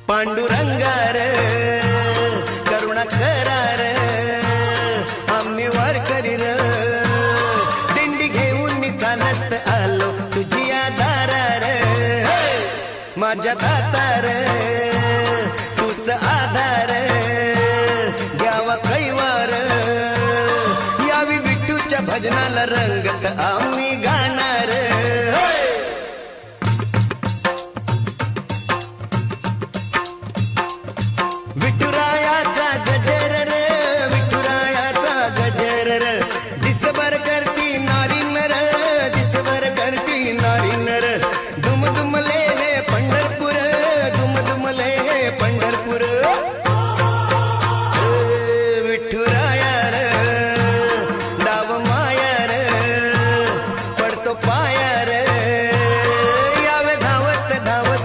पांडुरंगार करुणा करार आम्ही वारकरी र दिंडी घेऊन चालत आलो तुझी दारार माझ्या दातार तूच आधार घ्यावा कैवार यावी विठूच्या भजनाला रंगत